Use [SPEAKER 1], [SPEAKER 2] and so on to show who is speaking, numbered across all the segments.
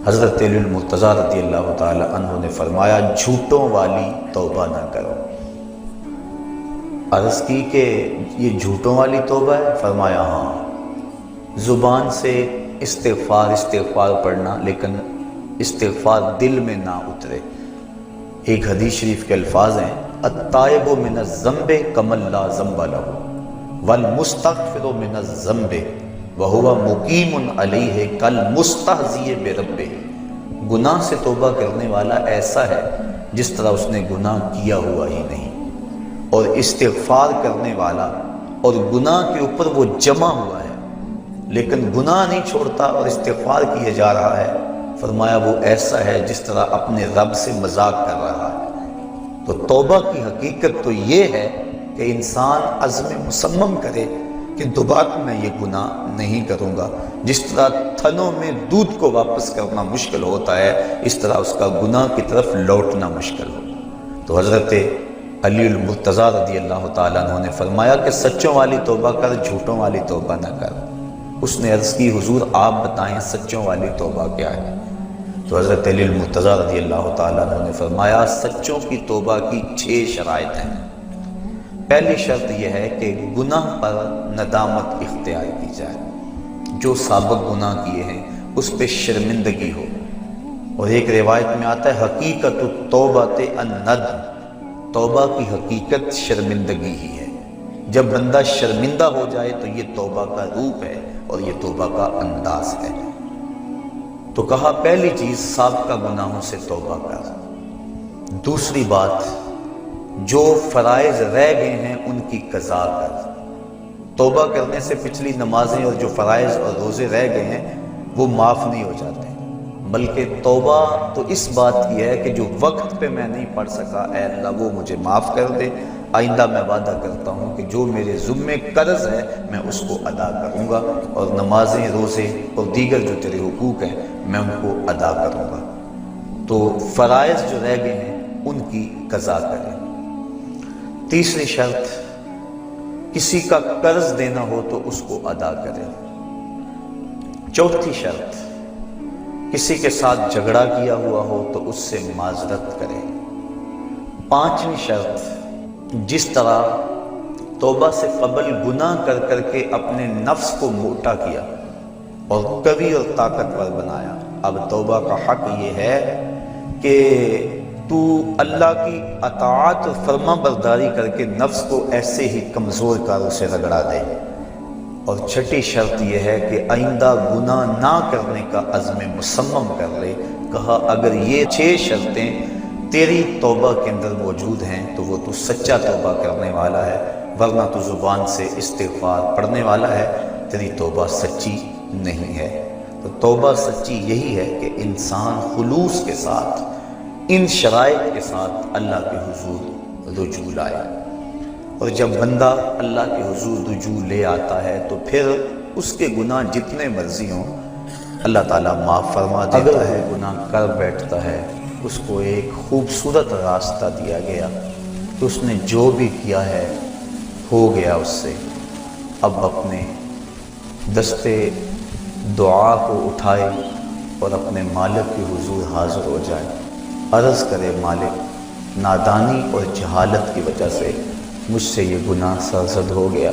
[SPEAKER 1] حضرت علی المرتضیٰ رضی اللہ تعالی عنہ نے فرمایا جھوٹوں والی توبہ نہ کرو۔ عرض کی کہ یہ جھوٹوں والی توبہ ہے؟ فرمایا ہاں، زبان سے استغفار پڑھنا لیکن استغفار دل میں نہ اترے۔ ایک حدیث شریف کے الفاظ ہیں التائب من الذنب کمن لا ذنب لہ والمستغفر من الذنب وہو مقیم علیہ کالمستہزئ بربہ۔ گناہ سے توبہ کرنے والا ایسا ہے جس طرح اس نے گناہ کیا ہوا ہی نہیں، اور استغفار کرنے والا اور گناہ کے اوپر وہ جمع ہوا ہے لیکن گناہ نہیں چھوڑتا اور استغفار کیے جا رہا ہے، فرمایا وہ ایسا ہے جس طرح اپنے رب سے مذاق کر رہا ہے۔ تو توبہ کی حقیقت تو یہ ہے کہ انسان عزم مصمم کرے کہ دوبارہ میں یہ گناہ نہیں کروں گا۔ جس طرح تھنوں میں دودھ کو واپس کرنا مشکل ہوتا ہے، اس طرح اس کا گناہ کی طرف لوٹنا مشکل ہو۔ تو حضرت علی المرتضیٰ رضی اللہ تعالیٰ عنہ نے فرمایا کہ سچوں والی توبہ کر، جھوٹوں والی توبہ نہ کر۔ اس نے عرض کی حضور آپ بتائیں سچوں والی توبہ کیا ہے؟ تو حضرت علی المرتضیٰ رضی اللہ تعالیٰ عنہ نے فرمایا سچوں کی توبہ کی 6 شرائط ہیں۔ پہلی شرط یہ ہے کہ گناہ پر ندامت اختیار کی جائے، جو سابق گناہ کیے ہیں اس پہ شرمندگی ہو۔ اور ایک روایت میں آتا ہے حقیقت التوبۃ الندم، توبہ کی حقیقت شرمندگی ہی ہے۔ جب بندہ شرمندہ ہو جائے تو یہ توبہ کا روپ ہے اور یہ توبہ کا انداز ہے۔ تو کہا پہلی چیز سابقہ گناہوں سے توبہ کر۔ دوسری بات جو فرائض رہ گئے ہیں ان کی قضا کر۔ توبہ کرنے سے پچھلی نمازیں اور جو فرائض اور روزے رہ گئے ہیں وہ معاف نہیں ہو جاتے، بلکہ توبہ تو اس بات کی ہے کہ جو وقت پہ میں نہیں پڑھ سکا اے اللہ وہ مجھے معاف کر دے، آئندہ میں وعدہ کرتا ہوں کہ جو میرے ذمے قرض ہے میں اس کو ادا کروں گا، اور نمازیں روزے اور دیگر جو تیرے حقوق ہیں میں ان کو ادا کروں گا۔ تو فرائض جو رہ گئے ہیں ان کی قضا کریں۔ تیسری شرط کسی کا قرض دینا ہو تو اس کو ادا کریں۔ چوتھی شرط کسی کے ساتھ جھگڑا کیا ہوا ہو تو اس سے معذرت کرے۔ پانچویں شرط جس طرح توبہ سے قبل گناہ کر کر کے اپنے نفس کو موٹا کیا اور قوی اور طاقتور بنایا، اب توبہ کا حق یہ ہے کہ تو اللہ کی اطاعت اور فرما برداری کر کے نفس کو ایسے ہی کمزور کر اسے رگڑا دے۔ اور چھٹی شرط یہ ہے کہ آئندہ گناہ نہ کرنے کا عزم مصمم کر لے۔ کہا اگر یہ 6 شرطیں تیری توبہ کے اندر موجود ہیں تو وہ تو سچا توبہ کرنے والا ہے، ورنہ تو زبان سے استغفار پڑھنے والا ہے، تیری توبہ سچی نہیں ہے۔ تو توبہ سچی یہی ہے کہ انسان خلوص کے ساتھ ان شرائط کے ساتھ اللہ کے حضور رجوع لائے، اور جب بندہ اللہ کے حضور رجوع لے آتا ہے تو پھر اس کے گناہ جتنے مرضی ہوں اللہ تعالیٰ معاف فرما دیتا ہے۔ اگر وہ گناہ کر بیٹھتا ہے اس کو ایک خوبصورت راستہ دیا گیا کہ اس نے جو بھی کیا ہے ہو گیا اس سے، اب اپنے دستے دعا کو اٹھائے اور اپنے مالک کے حضور حاضر ہو جائے، عرض کرے مالک نادانی اور جہالت کی وجہ سے مجھ سے یہ گناہ سرزد ہو گیا،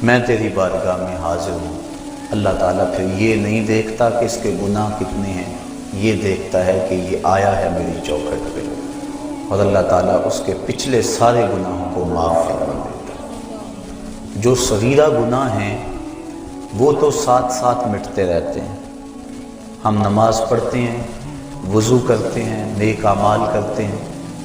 [SPEAKER 1] میں تیری بارگاہ میں حاضر ہوں۔ اللہ تعالیٰ پھر یہ نہیں دیکھتا کہ اس کے گناہ کتنے ہیں، یہ دیکھتا ہے کہ یہ آیا ہے میری چوکھٹ پہ، اور اللہ تعالیٰ اس کے پچھلے سارے گناہوں کو معاف فرما دیتا ہے۔ جو صغیرہ گناہ ہیں وہ تو ساتھ ساتھ مٹتے رہتے ہیں، ہم نماز پڑھتے ہیں، وضو کرتے ہیں، نیک اعمال کرتے ہیں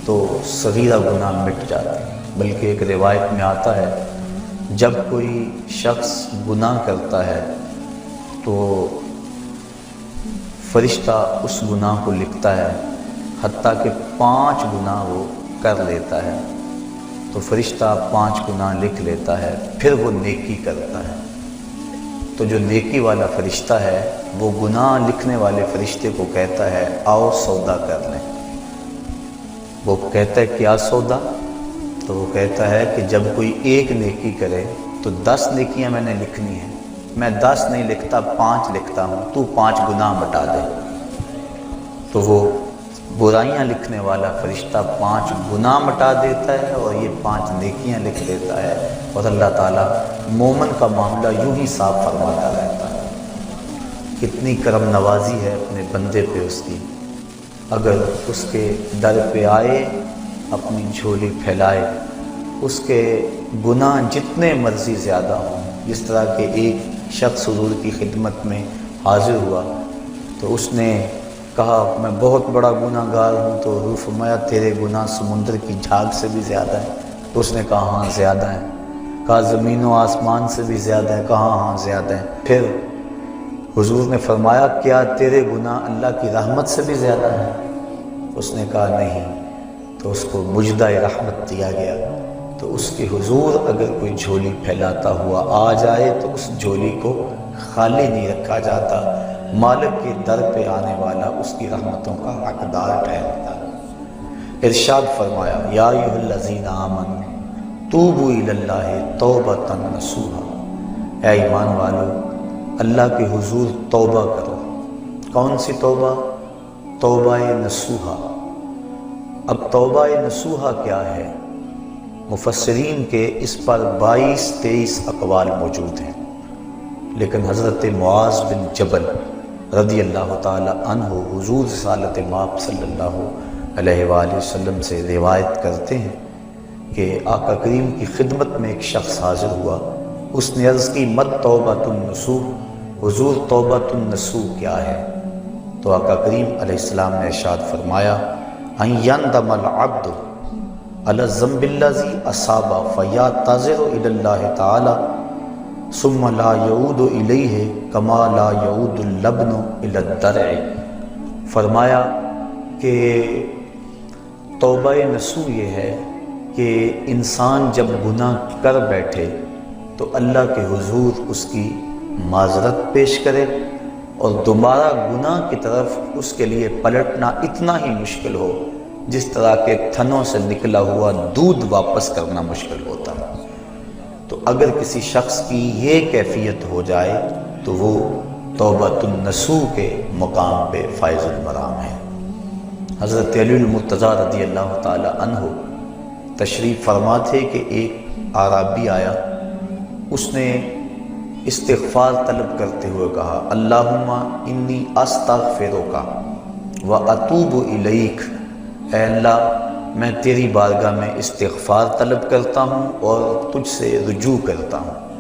[SPEAKER 1] تو صغیرہ گناہ مٹ جاتے ہیں۔ بلکہ ایک روایت میں آتا ہے جب کوئی شخص گناہ کرتا ہے تو فرشتہ اس گناہ کو لکھتا ہے، حتیٰ کہ 5 گناہ وہ کر لیتا ہے تو فرشتہ 5 گناہ لکھ لیتا ہے، پھر وہ نیکی کرتا ہے تو جو نیکی والا فرشتہ ہے وہ گناہ لکھنے والے فرشتے کو کہتا ہے آؤ سودا کر لیں۔ وہ کہتا ہے کیا سودا؟ تو وہ کہتا ہے کہ جب کوئی ایک نیکی کرے تو 10 نیکیاں میں نے لکھنی ہیں، میں 10 نہیں لکھتا 5 لکھتا ہوں، تو 5 گناہ مٹا دے۔ تو وہ برائیاں لکھنے والا فرشتہ 5 گناہ مٹا دیتا ہے اور یہ 5 نیکیاں لکھ دیتا ہے، اور اللہ تعالیٰ مومن کا معاملہ یوں ہی صاف فرماتا رہتا ہے۔ کتنی کرم نوازی ہے اپنے بندے پہ اس کی، اگر اس کے در پہ آئے اپنی جھولی پھیلائے، اس کے گناہ جتنے مرضی زیادہ ہوں، جس طرح کہ ایک شخص حضور کی خدمت میں حاضر ہوا تو اس نے کہا میں بہت بڑا گناہ گار ہوں، تو حضور فرمایا تیرے گناہ سمندر کی جھاگ سے بھی زیادہ ہیں؟ تو اس نے کہا ہاں زیادہ ہیں۔ کہا زمین و آسمان سے بھی زیادہ ہیں؟ کہا ہاں زیادہ ہیں۔ پھر حضور نے فرمایا کیا تیرے گناہ اللہ کی رحمت سے بھی زیادہ ہیں؟ اس نے کہا نہیں۔ تو اس کو مجدہ رحمت دیا گیا۔ تو اس کے حضور اگر کوئی جھولی پھیلاتا ہوا آ جائے تو اس جھولی کو خالی نہیں رکھا جاتا، مالک کے در پہ آنے والا اس کی رحمتوں کا حقدار ٹھہرتا۔ ارشاد فرمایا یا ایھا الذین آمنوا توبوا الی اللہ توبۃ نصوحا، اے ایمان والو اللہ کے حضور توبہ کرو۔ کون سی توبہ؟ توبہ نصوحا۔ اب توبہ نصوحا کیا ہے؟ مفسرین کے اس پر 22-23 اقوال موجود ہیں، لیکن حضرت معاذ بن جبل رضی اللہ تعالی عنہ حضور رسالت مآب صلی اللہ علیہ وآلہ وسلم سے روایت کرتے ہیں کہ آقا کریم کی خدمت میں ایک شخص حاضر ہوا، اس نے عرض کی مت توبۃ النصوح، حضور توبۃ النصوح کیا ہے؟ تو آقا کریم علیہ السلام نے ارشاد فرمایا ان یندم العبد علی الذنب الذی اصاب فیعتذر الی اللہ تعالی ثم لا یعود الیہ کما لا یعود اللبن الی الدرع۔ فرمایا کہ توبہ نصوح یہ ہے کہ انسان جب گناہ کر بیٹھے تو اللہ کے حضور اس کی معذرت پیش کرے، اور دوبارہ گناہ کی طرف اس کے لیے پلٹنا اتنا ہی مشکل ہو جس طرح کے تھنوں سے نکلا ہوا دودھ واپس کرنا مشکل ہوتا ہے۔ تو اگر کسی شخص کی یہ کیفیت ہو جائے تو وہ توبۃ النصوح کے مقام پہ فائز المرام ہے۔ حضرت علی المرتضیٰ رضی اللہ تعالی عنہ تشریف فرما تھے کہ ایک اعرابی آیا، اس نے استغفار طلب کرتے ہوئے کہا اللہم انی استغفرک و اتوب الیک، اے اللہ میں تیری بارگاہ میں استغفار طلب کرتا ہوں اور تجھ سے رجوع کرتا ہوں۔